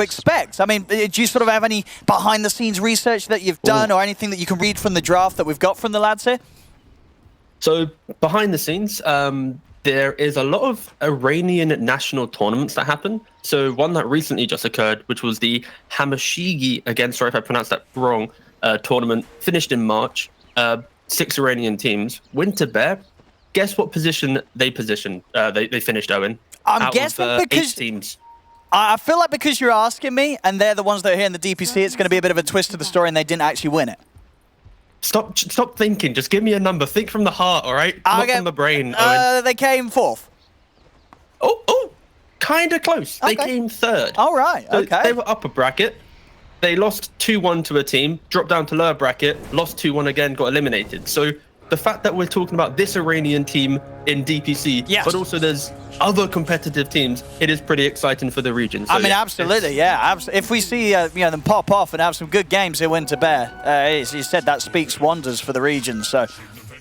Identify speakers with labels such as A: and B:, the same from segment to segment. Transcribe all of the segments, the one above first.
A: expect? I mean, do you sort of have any behind-the-scenes research that you've done or anything that you can read from the draft that we've got from the lads here?
B: So behind the scenes, there is a lot of Iranian national tournaments that happen. So one that recently just occurred, which was the Hamashigi, again, sorry if I pronounced that wrong, tournament, finished in March. 6 Iranian teams. Winter Bear, guess what position they positioned? They finished, Owen.
A: I'm guessing because
B: 8 teams.
A: I feel like because you're asking me, and they're the ones that are here in the DPC, it's going to be a bit of a twist to the story, and they didn't actually win it.
B: Stop thinking. Just give me a number. Think from the heart, all right? Not from the brain, Owen.
A: They came 4th.
B: Oh, kind of close.
A: Okay.
B: They came 3rd.
A: All right,
B: So
A: okay.
B: they were upper bracket. They lost 2-1 to a team, dropped down to lower bracket, lost 2-1 again, got eliminated. So the fact that we're talking about this Iranian team in DPC,
A: yes,
B: but also there's other competitive teams, it is pretty exciting for the region. So
A: I mean, absolutely, yeah. If we see them pop off and have some good games in Winter Bear, as you said, that speaks wonders for the region. So,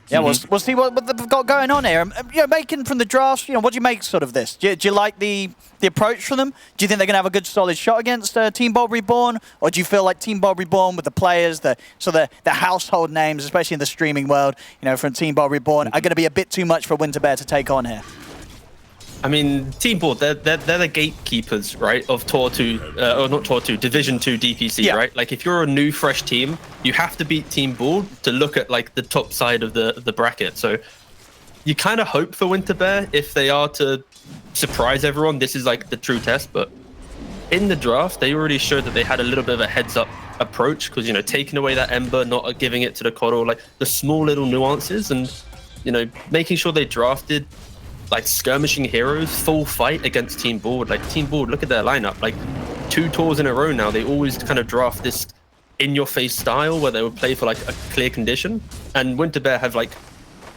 A: yeah, we'll see what they've got going on here. Making from the drafts, what do you make sort of this? Do you like the approach from them? Do you think they're going to have a good solid shot against Team Bold Reborn? Or do you feel like Team Bold Reborn with the players, the household names, especially in the streaming world, from Team Bold Reborn, are going to be a bit too much for Winter Bear to take on here?
B: I mean, Team Board, they're the gatekeepers, right, of Tour 2, or not Tour 2, Division 2 DPC,
A: yeah,
B: right? Like, if you're a new, fresh team, you have to beat Team Board to look at, like, the top side of the bracket. So you kind of hope for Winter Bear if they are to surprise everyone. This is, like, the true test. But in the draft, they already showed that they had a little bit of a heads-up approach because, taking away that Ember, not giving it to the Coddle, like, the small little nuances and, making sure they drafted like skirmishing heroes, full fight against Team Board. Like Team Board, look at their lineup. Like 2 tours in a row now, they always kind of draft this in-your-face style where they would play for like a clear condition. And Winter Bear have like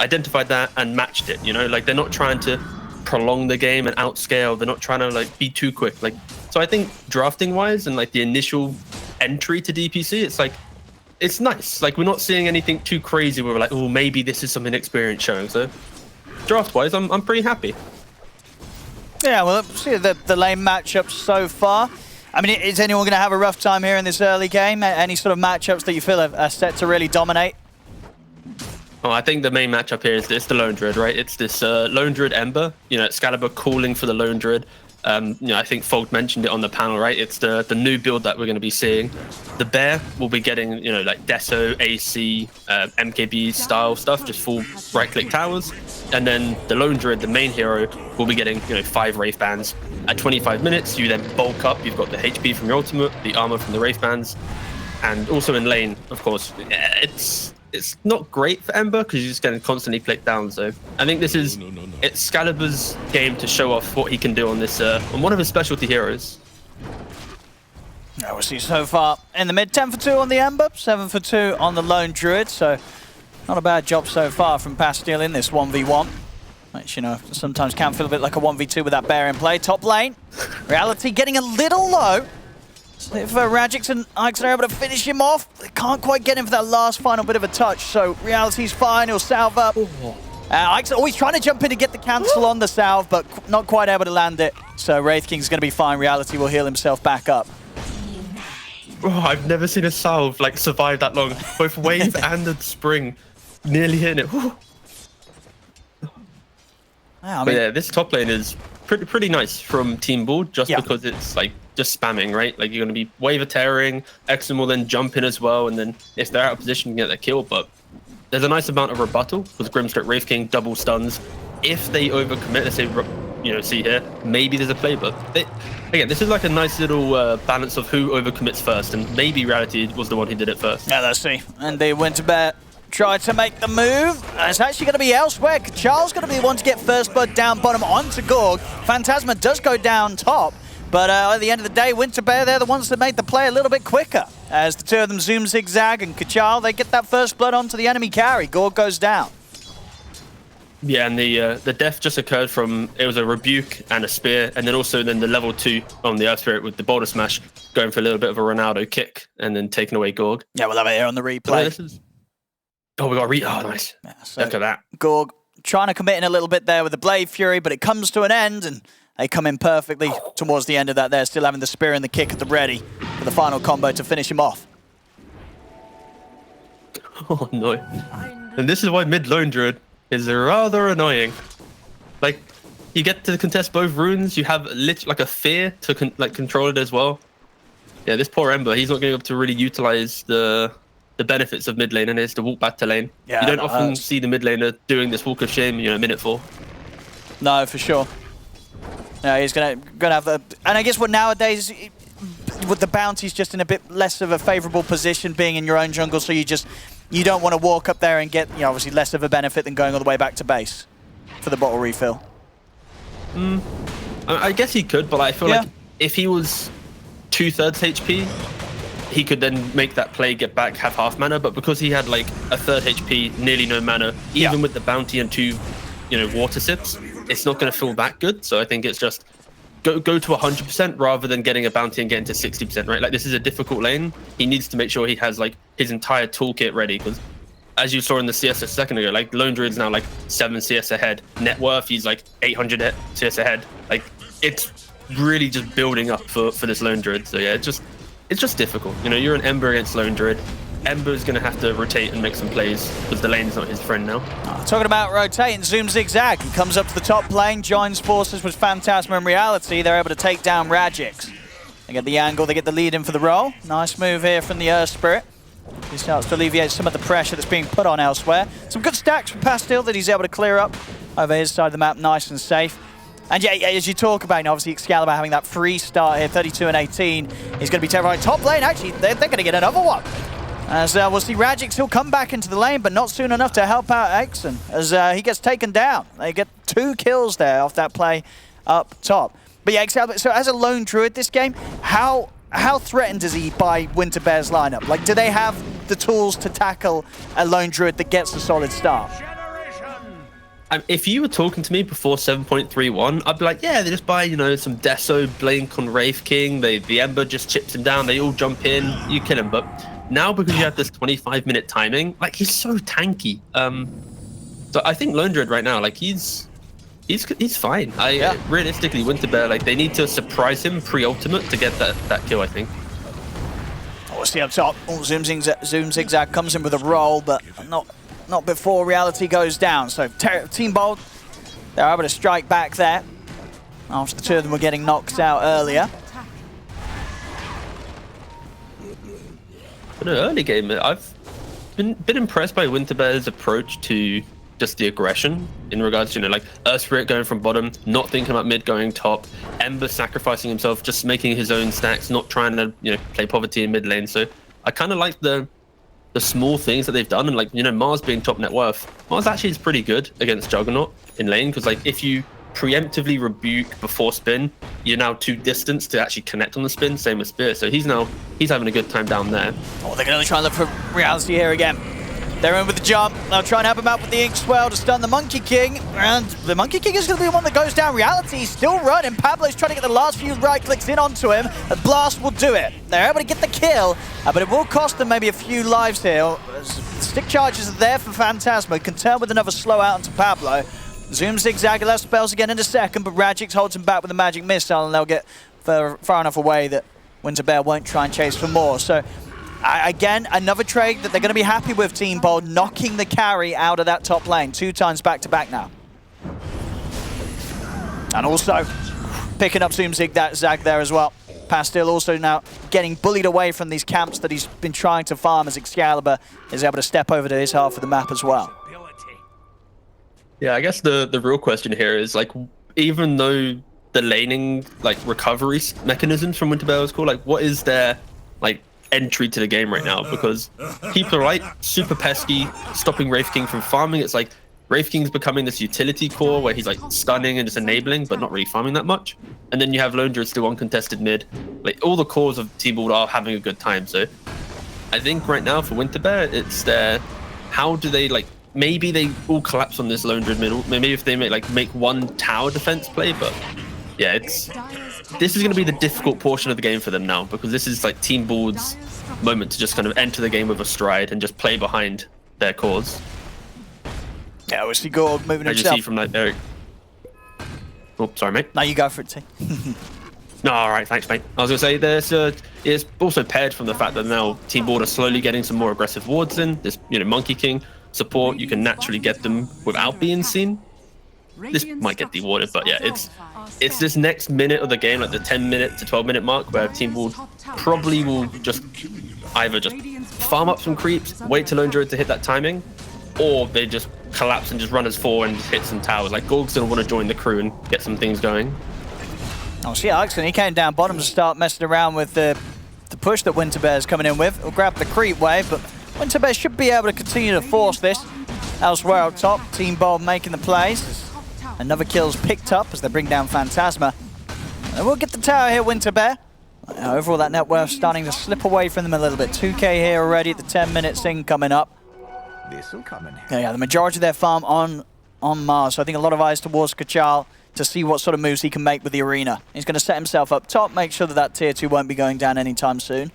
B: identified that and matched it. Like they're not trying to prolong the game and outscale. They're not trying to like be too quick. Like so, I think drafting-wise and like the initial entry to DPC, it's like it's nice. Like we're not seeing anything too crazy where we're like, oh, maybe this is some inexperience showing. So draft-wise, I'm pretty happy.
A: Yeah, well, see the lane matchups so far. I mean, is anyone going to have a rough time here in this early game? Any sort of matchups that you feel are set to really dominate?
B: Oh, I think the main matchup here is the Lone Druid, right? It's this Lone Druid Ember. Excalibur calling for the Lone Druid. I think Fold mentioned it on the panel, right? It's the new build that we're going to be seeing. The Bear will be getting, like Deso, AC, MKB style stuff, just full right-click towers. And then the Lone Druid, the main hero, will be getting, 5 Wraith Bands. At 25 minutes, you then bulk up. You've got the HP from your ultimate, the armor from the Wraith Bands. And also in lane, of course, it's not great for Ember because you're just going to constantly click down. So I think this is Excalibur's game to show off what he can do on this on one of his specialty heroes.
A: Yeah, we'll see so far in the mid. 10 for 2 on the Ember, 7 for 2 on the Lone Druid. So not a bad job so far from Pastille in this 1v1. Which, sometimes can feel a bit like a 1v2 with that Bear in play. Top lane, Reality getting a little low. If Radix and Ike's are able to finish him off, they can't quite get him for that last final bit of a touch. So Reality's fine, he'll salve up. Ike's always trying to jump in to get the cancel on the salve, but not quite able to land it. So Wraith King's going to be fine. Reality will heal himself back up.
B: Oh, I've never seen a salve like survive that long. Both wave and the spring nearly hitting it.
A: Yeah,
B: but yeah, this top lane is pretty nice from Team Board just because it's like just spamming, right? Like you're going to be wave tearing, Exum will then jump in as well, and then if they're out of position, you can get their kill. But there's a nice amount of rebuttal with Grimstroke Wraith King double stuns. If they overcommit, let's say, see here, maybe there's a play. But again, this is like a nice little balance of who overcommits first, and maybe Reality was the one who did it first.
A: Yeah, let's see. And the Winter Bear tried to make the move. It's actually going to be elsewhere. Charles going to be the one to get first blood down bottom onto Gorg. Phantasma does go down top. But at the end of the day, Winter Bear, they're the ones that made the play a little bit quicker. As the two of them zoom zigzag and Kachal, they get that first blood onto the enemy carry. Gorg goes down.
B: Yeah, and the death just occurred from, it was a rebuke and a spear, and then also then the level 2 on the Earth Spirit with the Boulder Smash going for a little bit of a Ronaldo kick and then taking away Gorg.
A: Yeah, we'll have it here on the replay.
B: Oh, we got oh, nice. Yeah, so look at that.
A: Gorg trying to commit in a little bit there with the Blade Fury, but it comes to an end, and They come in perfectly towards the end of that there, still having the spear and the kick at the ready for the final combo to finish him off.
B: Oh no. And this is why mid lone druid is rather annoying. Like, you get to contest both runes, you have like a fear to control it as well. Yeah, this poor Ember, he's not going to be able to really utilize the benefits of mid lane, and it's to walk back to lane.
A: Yeah,
B: you don't often see the mid laner doing this walk of shame, you know, minute 4.
A: No, for sure. Yeah, he's gonna have the, and I guess what nowadays with the bounties just in a bit less of a favorable position, being in your own jungle, so you don't want to walk up there and get, you know, obviously less of a benefit than going all the way back to base for the bottle refill.
B: I guess he could, but I feel like if he was 2/3 HP, he could then make that play, get back, have half mana. But because he had like a 1/3 HP, nearly no mana, even with the bounty and 2, you know, water sips, it's not going to feel that good. So I think it's just go to 100% rather than getting a bounty and getting to 60%, right? Like, this is a difficult lane. He needs to make sure he has like his entire toolkit ready, because as you saw in the CS a second ago, like Lone Druid's now like 7 CS ahead. Net worth, he's like 800 CS ahead. Like, it's really just building up for this Lone Druid. So yeah, it's just difficult. You know, you're an Ember against Lone Druid. Ember's going to have to rotate and make some plays because the lane's not his friend now.
A: Talking about rotating, Zoom Zigzag. He comes up to the top lane, joins forces with Phantasma in reality. They're able to take down Radix. They get the angle, they get the lead in for the roll. Nice move here from the Earth Spirit. He starts to alleviate some of the pressure that's being put on elsewhere. Some good stacks from Pastil that he's able to clear up over his side of the map, nice and safe. And yeah, as you talk about, you know, obviously Excalibur having that free start here, 32 and 18, he's going to be terrifying. Top lane, actually, they're going to get another one. As we'll see Radix, he'll come back into the lane, but not soon enough to help out Exon, as he gets taken down. They get 2 kills there off that play up top. But yeah, Excalibur, so as a lone druid this game, how threatened is he by Winter Bear's lineup? Like, do they have the tools to tackle a lone druid that gets a solid start?
B: If you were talking to me before 7.31, I'd be like, yeah, they just buy, you know, some Deso, Blink on Wraith King, the Ember just chips him down, they all jump in, you kill him. But now, because you have this 25-minute timing, like, he's so tanky. So I think Lone Druid right now, like, he's fine. Realistically, Winter Bear, like, they need to surprise him pre-ultimate to get that kill, I think.
A: We'll see up top. Oh, Zoom Zigzag comes in with a roll, but not before reality goes down. So Team Bold, they're able to strike back there after the 2 of them were getting knocked out earlier.
B: In an early game, I've been impressed by Winter Bear's approach to just the aggression in regards to, you know, like Earth Spirit going from bottom, not thinking about mid going top, Ember sacrificing himself, just making his own stacks, not trying to, you know, play poverty in mid lane. So I kind of like the small things that they've done, and like, you know, Mars being top net worth. Mars actually is pretty good against Juggernaut in lane, because like if you preemptively rebuke before spin, you're now too distant to actually connect on the spin, same with Spear. So he's having a good time down there.
A: Oh, they're going to try and look for reality here again. They're in with the jump. They'll try and help him out with the Ink Swell to stun the Monkey King. And the Monkey King is going to be the one that goes down. Reality is still running. Pablo's trying to get the last few right clicks in onto him. A blast will do it. They're able to get the kill, but it will cost them maybe a few lives here. Stick charges are there for Phantasma. Can turn with another slow out onto Pablo. Zoom Zigzag left spells again in a second, but Radix holds him back with a magic missile, and they'll get far enough away that Winter Bear won't try and chase for more. So again, another trade that they're going to be happy with, Team Bold, knocking the carry out of that top lane 2 times back-to-back now. And also picking up Zoom Zigzag there as well. Pastil also now getting bullied away from these camps that he's been trying to farm, as Excalibur is able to step over to his half of the map as well.
B: Yeah, I guess the real question here is, like, even though the laning, like, recovery mechanisms from Winter Bear is cool, like, what is their, like, entry to the game right now? Because people are like super pesky, stopping Wraith King from farming. It's like Wraith King's becoming this utility core where he's like stunning and just enabling, but not really farming that much. And then you have Lone Druid still uncontested mid. Like, all the cores of Team Bold are having a good time. So I think right now for Winter Bear, it's their, how do they, like, maybe they all collapse on this Lone Druid middle. Maybe if they make one tower defense play, but yeah, this is going to be the difficult portion of the game for them now, because this is like Team Bold's moment to just kind of enter the game with a stride and just play behind their cores.
A: Yeah, we see Gorg moving
B: as
A: himself.
B: you see from that, Eric. Oh, sorry, mate.
A: No, you go for it, T.
B: No, all right, thanks, mate. I was gonna say there's it's also paired from the fact that now Team Board are slowly getting some more aggressive wards in. This, Monkey King support, you can naturally get them without being seen. This might get dewarded, but yeah, it's this next minute of the game, like the 10-minute to 12-minute mark, where Team Board probably will just either just farm up some creeps, wait till Lone Druid to hit that timing, or they just collapse and just run as 4 and hit some towers. Like Gorg's gonna want to join the crew and get some things going.
A: Oh, see Alex, and he came down bottom to start messing around with the push that Winterbear's coming in with. He'll grab the creep wave, but Winterbear should be able to continue to force this. Elsewhere up top, Team Bold making the plays. Another kill's picked up as they bring down Phantasma. And we'll get the tower here, Winterbear. Overall, that net worth starting to slip away from them a little bit. 2k here already at the 10-minute thing coming up.
C: This'll come in.
A: Yeah, the majority of their farm on Mars. So I think a lot of eyes towards Kachal to see what sort of moves he can make with the arena. He's going to set himself up top, make sure that that tier 2 won't be going down anytime soon.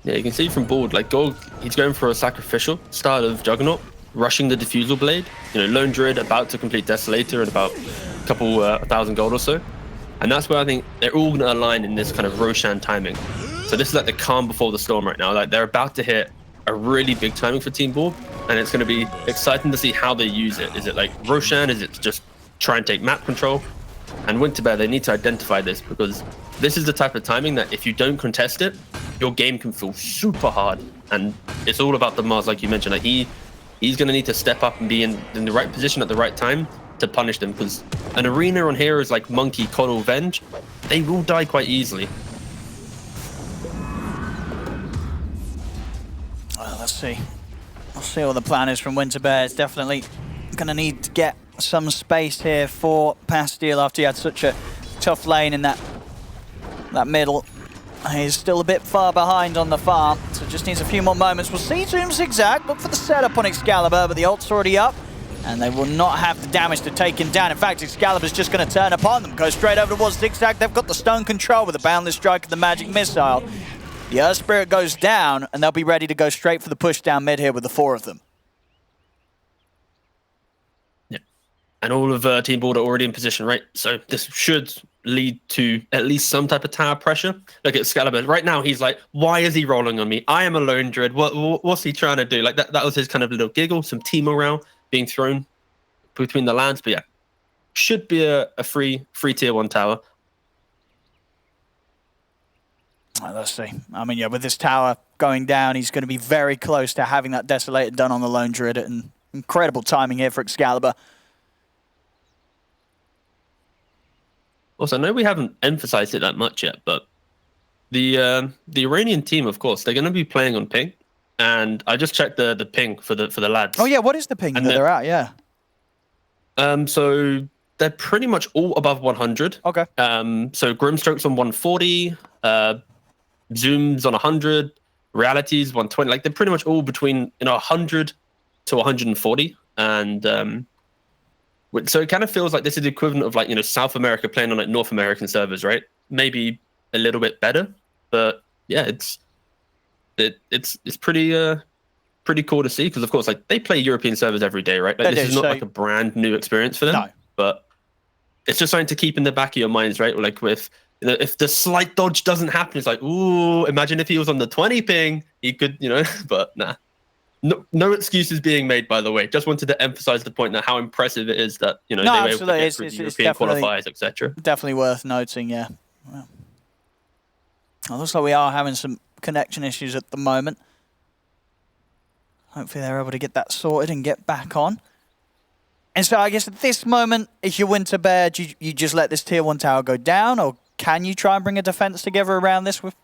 B: Yeah, you can see from board, like Gorg, he's going for a sacrificial start of Juggernaut, rushing the Diffusal Blade. Lone Druid about to complete Desolator in about a couple 1,000 gold or so. And that's where I think they're all going to align in this kind of Roshan timing. So this is like the calm before the storm right now. Like they're about to hit a really big timing for Team Board, and it's going to be exciting to see how they use it. Is it like Roshan? Is it to just try and take map control? And Winterbear, they need to identify this, because this is the type of timing that if you don't contest it, your game can feel super hard. And it's all about the Mars, like you mentioned. Like he's going to need to step up and be in the right position at the right time to punish them, because an arena on heroes like Monkey, Coddle, Venge, they will die quite easily.
A: Well, let's see. We'll see what the plan is from Winterbear. It's definitely going to need to get some space here for Pastille after he had such a tough lane in that middle. He's still a bit far behind on the farm, so just needs a few more moments. We'll see Zoom Zigzag, look for the setup on Excalibur, but the ult's already up, and they will not have the damage to take him down. In fact, Excalibur's just going to turn upon them, go straight over towards Zigzag. They've got the stone control with the Boundless Strike and the Magic Missile. The Earth Spirit goes down, and they'll be ready to go straight for the push down mid here with the 4 of them.
B: Yeah, and all of Team Board are already in position, right? So this should lead to at least some type of tower pressure. Look at Excalibur. Right now, he's like, why is he rolling on me? I am a Lone Druid. What's he trying to do? Like that was his kind of little giggle, some team morale being thrown between the lands. But yeah, should be a free tier 1 tower.
A: Well, let's see. I mean, yeah, with this tower going down, he's going to be very close to having that Desolator done on the Lone Druid. And incredible timing here for Excalibur.
B: Also, I know we haven't emphasized it that much yet, but the Iranian team, of course, they're going to be playing on ping, and I just checked the ping for the lads.
A: Oh yeah, what is the ping that they're at? Yeah.
B: So they're pretty much all above 100.
A: Okay.
B: So Grimstroke's on 140, Zoom's on 100, Reality's 120. Like they're pretty much all between 100 to 140, and so it kind of feels like this is the equivalent of like South America playing on like North American servers, right? Maybe a little bit better, but yeah, it's pretty cool to see, because of course like they play European servers every day, right? Like this is not like a brand new experience for them. No. But it's just something to keep in the back of your minds, right? Like with if the slight dodge doesn't happen, it's like, ooh, imagine if he was on the 20 ping, he could, but nah. No excuses being made, by the way. Just wanted to emphasize the point that how impressive it is that they were able to get through the European qualifiers, etc.
A: Definitely worth noting, yeah. Well, it looks like we are having some connection issues at the moment. Hopefully they're able to get that sorted and get back on. And so I guess at this moment, if you're Winterbear, do you just let this tier 1 tower go down, or can you try and bring a defense together around this with?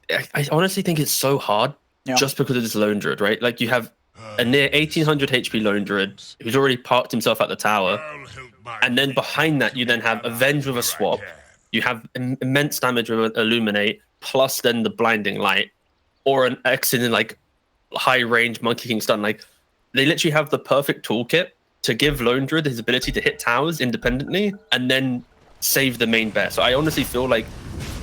B: I honestly think it's so hard just because of this Lone Druid, right? Like you have a near 1800 HP Lone Druid who's already parked himself at the tower. And then behind that, you then have Avenge with a swap. You have immense damage with Illuminate, plus then the Blinding Light, or an X in like high range Monkey King stun. Like they literally have the perfect toolkit to give Lone Druid his ability to hit towers independently and then save the main bear. So I honestly feel like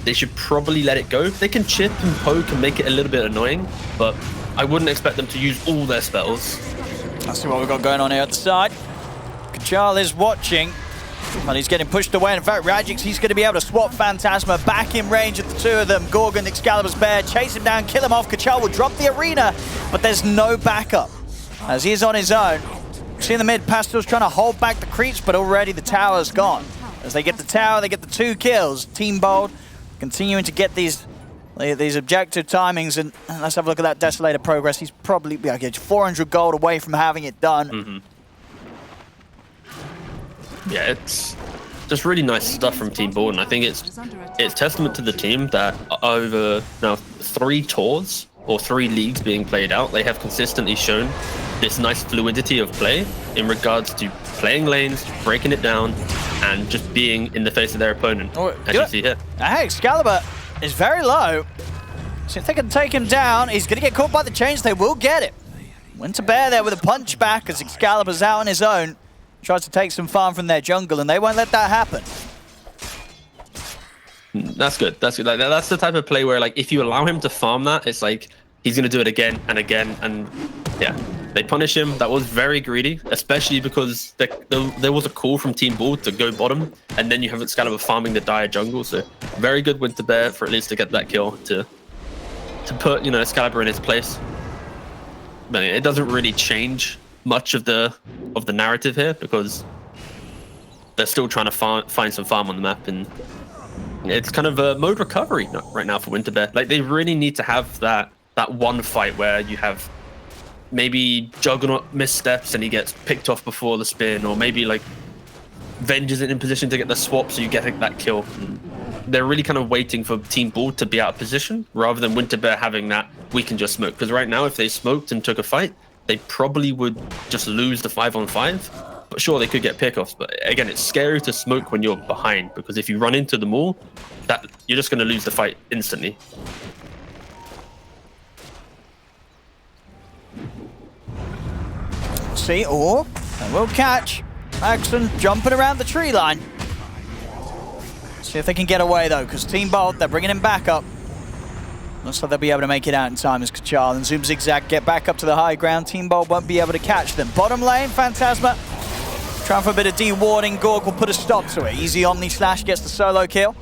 B: they should probably let it go. They can chip and poke and make it a little bit annoying, but I wouldn't expect them to use all their spells.
A: Let's see what we've got going on here at the side. Kachal is watching, and he's getting pushed away. In fact, Rajix, he's going to be able to swap Phantasma back in range of the two of them. Gorgon, Excalibur's Bear, chase him down, kill him off. Kachal will drop the arena, but there's no backup as he's on his own. See in the mid, Pastel's trying to hold back the creeps, but already the tower's gone. As they get the tower, they get the 2 kills. Team Bold continuing to get these objective timings, and let's have a look at that Desolator progress. He's probably 400 gold away from having it done.
B: Yeah, it's just really nice stuff from Team Bold, and I think it's testament to the team that over now 3 tours or 3 leagues being played out, they have consistently shown this nice fluidity of play in regards to playing lanes, breaking it down, and just being in the face of their opponent, as you see here.
A: Hey, Excalibur is very low. So if they can take him down, he's going to get caught by the chains. They will get it. Winter Bear there with a punch back as Excalibur's out on his own. Tries to take some farm from their jungle, and they won't let that happen.
B: That's good. That's good. Like, that's the type of play where, like, if you allow him to farm that, it's like he's going to do it again and again. And yeah, they punish him. That was very greedy, especially because there was a call from Team Bull to go bottom, and then you have Excalibur farming the dire jungle. So very good Winter Bear for at least to get that kill to put, you know, Excalibur in his place. But it doesn't really change much of the narrative here because they're still trying to find some farm on the map, and it's kind of a mode recovery right now for Winter Bear. Like, they really need to have that one fight where you have maybe Juggernaut missteps and he gets picked off before the spin, or maybe like Venge isn't in position to get the swap, so you get that kill. And they're really kind of waiting for Team Bull to be out of position rather than Winter Bear having that we can just smoke. Because right now, if they smoked and took a fight, they probably would just lose the 5-on-5. But sure, they could get pickoffs. But again, it's scary to smoke when you're behind, because if you run into them all, you're just going to lose the fight instantly.
A: See, or they will catch Axon jumping around the tree line. See if they can get away though, because Team Bold, they're bringing him back up. Looks like they'll be able to make it out in time as Kachal and Zoom Zigzag get back up to the high ground. Team Bold won't be able to catch them. Bottom lane, Phantasma trying for a bit of de-warding. Gorg will put a stop to it. Easy Omni Slash gets the solo kill.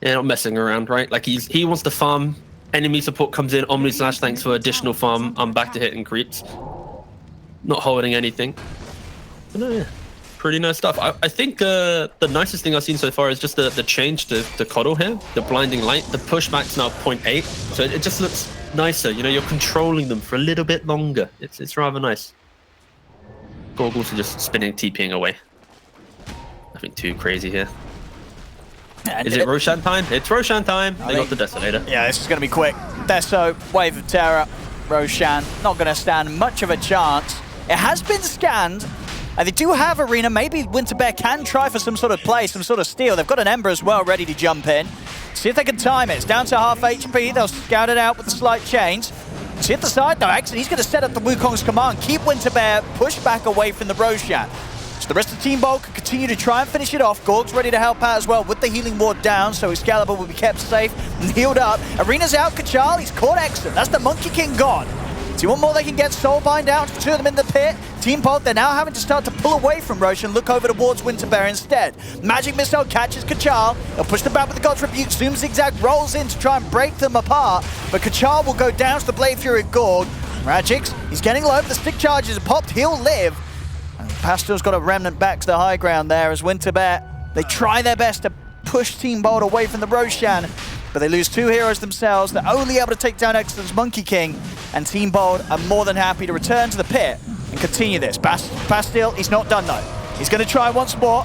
B: Yeah, not messing around, right? Like, he wants to farm. Enemy support comes in, Omni Slash, thanks for additional farm. I'm back to hitting creeps. Not holding anything. But no, yeah. Pretty nice stuff. I think the nicest thing I've seen so far is just the change to Coddle here. The blinding light. The pushback's now 0.8. So it just looks nicer. You know, you're controlling them for a little bit longer. It's rather nice. Gorg also just spinning, TPing away. Nothing too crazy here. Is it Roshan time? It's Roshan time. They got the Desolator.
A: Yeah, this is going to be quick. Deso, Wave of Terror, Roshan, not going to stand much of a chance. It has been scanned, and they do have Arena. Maybe Winter Bear can try for some sort of play, some sort of steal. They've got an Ember as well ready to jump in. See if they can time it. It's down to half HP. They'll scout it out with the slight change. See at the side though, actually, he's going to set up the Wukong's command. Keep Winter Bear pushed back away from the Roshan. So the rest of Team Bold can continue to try and finish it off. Gorg's ready to help out as well with the healing ward down, so Excalibur will be kept safe and healed up. Arena's out, Kachal, he's caught Exton. That's the Monkey King gone. See one more they can get, Soulbind out, 2 of them in the pit. Team Bold, they're now having to start to pull away from Roche and look over towards Winter Bear instead. Magic Missile catches Kachal. He'll push them back with the God's Rebuke. Zoom Zigzag rolls in to try and break them apart, but Kachal will go down to the Blade Fury Gorg. Magic's, he's getting low, the stick charges are popped, he'll live. And Pastel's got a remnant back to the high ground there as Winter Bear, they try their best to push Team Bold away from the Roshan, but they lose 2 heroes themselves. They're only able to take down Exton's Monkey King, and Team Bold are more than happy to return to the pit and continue this. Pastel, he's not done though. He's going to try once more.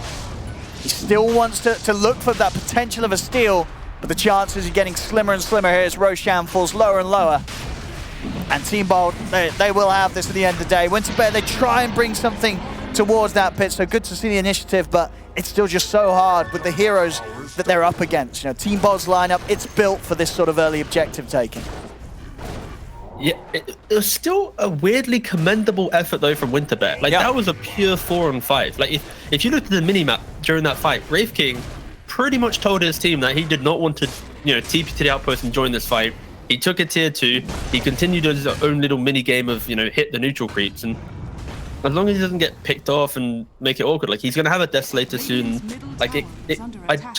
A: He still wants to look for that potential of a steal, but the chances are getting slimmer and slimmer here as Roshan falls lower and lower. And Team Bold, they will have this at the end of the day. Winter Bear, they try and bring something towards that pit, so good to see the initiative, but it's still just so hard with the heroes that they're up against. You know, Team Bold's lineup, it's built for this sort of early objective taking.
B: Yeah, it was still a weirdly commendable effort though from Winter Bear. Like, that was a pure 4-on-5. Like, if you looked at the minimap during that fight, Wraith King pretty much told his team that he did not want to, you know, TP to the outpost and join this fight. He took a tier 2. He continued his own little mini game of, you know, hit the neutral creeps, and as long as he doesn't get picked off and make it awkward, like he's gonna have a Desolator soon. Like it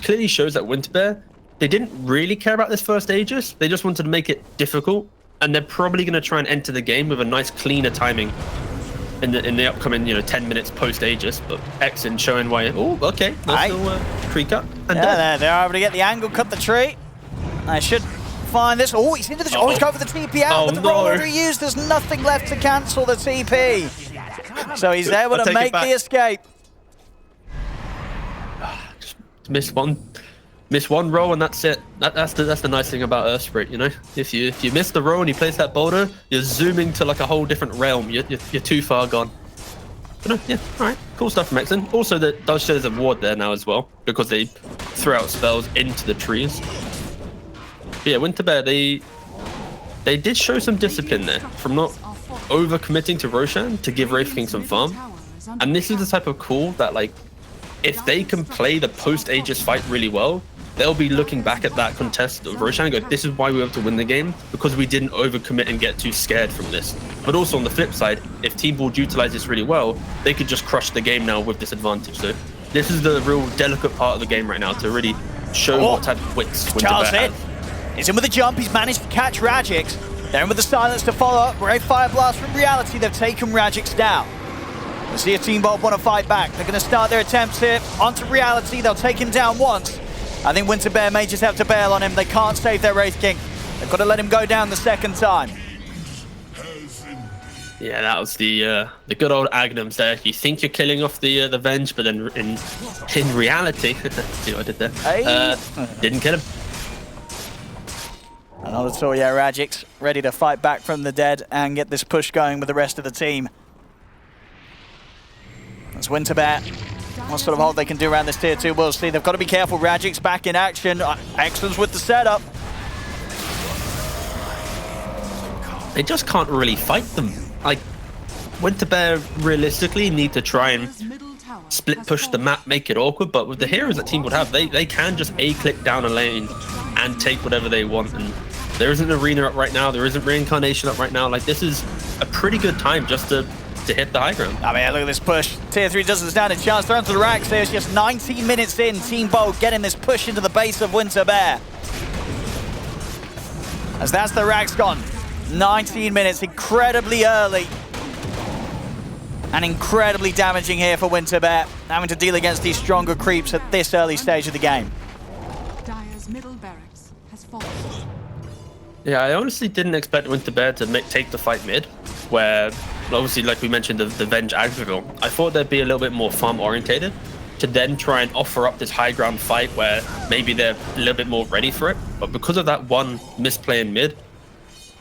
B: clearly shows that WinterBear, they didn't really care about this first Aegis. They just wanted to make it difficult, and they're probably gonna try and enter the game with a nice cleaner timing in the upcoming, you know, 10 minutes post Aegis. But Exin showing why. Oh, okay, nice little tree cut. And
A: they're able to get the angle, cut the tree. I should find this. Oh, he's into the. Oh, he's going for the TP out, but the roll order he used. There's nothing left to cancel the TP. So he's able to make the escape.
B: Just miss one roll and that's it. That's the nice thing about Earthsprit, you know. If you miss the roll and you place that boulder, you're zooming to like a whole different realm. You're too far gone. But no, yeah, all right, cool stuff from Exin. Also, that does show there's a ward there now as well because they threw out spells into the trees. But yeah, WinterBear, they did show some discipline there from not over-committing to Roshan to give Wraith King some farm. And this is the type of call that, like, if they can play the post-Aegis fight really well, they'll be looking back at that contest of Roshan and go, this is why we were able to win the game, because we didn't over-commit and get too scared from this. But also on the flip side, if Team Bald utilize this really well, they could just crush the game now with this advantage. So this is the real delicate part of the game right now, to really show what type of wits WinterBear has.
A: He's in with a jump, he's managed to catch Rajix. They're in with the silence to follow up. Great fire blast from Reality. They've taken Rajix down. Let's see if Team Bold want to fight back. They're going to start their attempts here. Onto Reality. They'll take him down once. I think WinterBear may just have to bail on him. They can't save their Wraith King. They've got to let him go down the second time.
B: Yeah, that was the good old Agnums there. You think you're killing off the Venge, but then in reality, see what I did there? Didn't kill him.
A: Another tour, yeah, Rajix ready to fight back from the dead and get this push going with the rest of the team. That's WinterBear. What sort of hold they can do around this tier 2, we'll see. They've got to be careful. Rajix back in action. Excellence with the setup.
B: They just can't really fight them. Like, WinterBear realistically need to try and split push the map, make it awkward, but with the heroes that Team would have, they can just A-click down a lane and take whatever they want. And there isn't an arena up right now, there isn't reincarnation up right now. Like, this is a pretty good time just to hit the high ground.
A: I mean, look at this push. Tier 3 doesn't stand a chance. They're onto the racks. There's just 19 minutes in. Team Bold getting this push into the base of WinterBear. As that's the racks gone. 19 minutes, incredibly early. And incredibly damaging here for WinterBear, having to deal against these stronger creeps at this early stage of the game.
C: Dire's middle barracks has fallen.
B: Yeah, I honestly didn't expect WinterBear to take the fight mid, where obviously, like we mentioned, the Venge Agriville. I thought they'd be a little bit more farm orientated to then try and offer up this high ground fight where maybe they're a little bit more ready for it. But because of that one misplay in mid,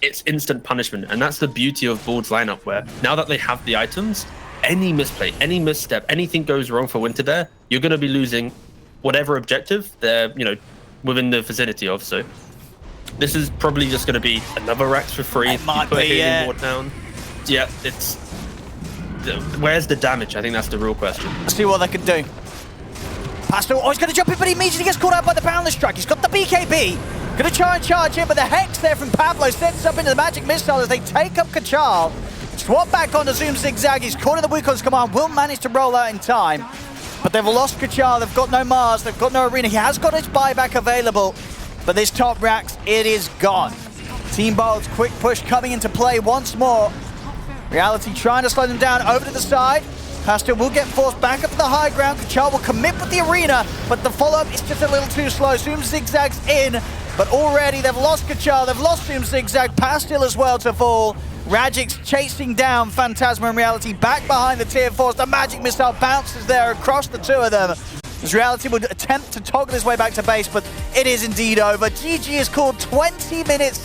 B: it's instant punishment. And that's the beauty of Bald's lineup, where now that they have the items, any misplay, any misstep, anything goes wrong for WinterBear, you're going to be losing whatever objective they're, you know, within the vicinity of. So this is probably just going to be another Rax for free.
A: It might be, yeah.
B: Ward down. Yeah, it's... Where's the damage? I think that's the real question.
A: Let's see what they can do. Pastel, oh, he's going to jump in, but he immediately gets caught out by the Boundless Strike. He's got the BKB. Going to try and charge him, but the Hex there from Pablo sets up into the Magic Missile as they take up Kachal. Swap back onto Zoom Zigzag. He's caught in the Wukon's command. Will manage to roll out in time. But they've lost Kachal. They've got no Mars. They've got no Arena. He has got his buyback available. But this top Rax, it is gone. Team Bold's quick push coming into play once more. Reality trying to slow them down over to the side. Pastor will get forced back up to the high ground. Kachal will commit with the Arena, but the follow-up is just a little too slow. Zoom Zigzag's in, but already they've lost Kachal. They've lost Zoom Zigzag. Pastil as well to fall. Rajix chasing down Phantasma and Reality back behind the tier 4s. The Magic Missile bounces there across the two of them. As Reality would attempt to toggle his way back to base, but it is indeed over. GG is called 20 minutes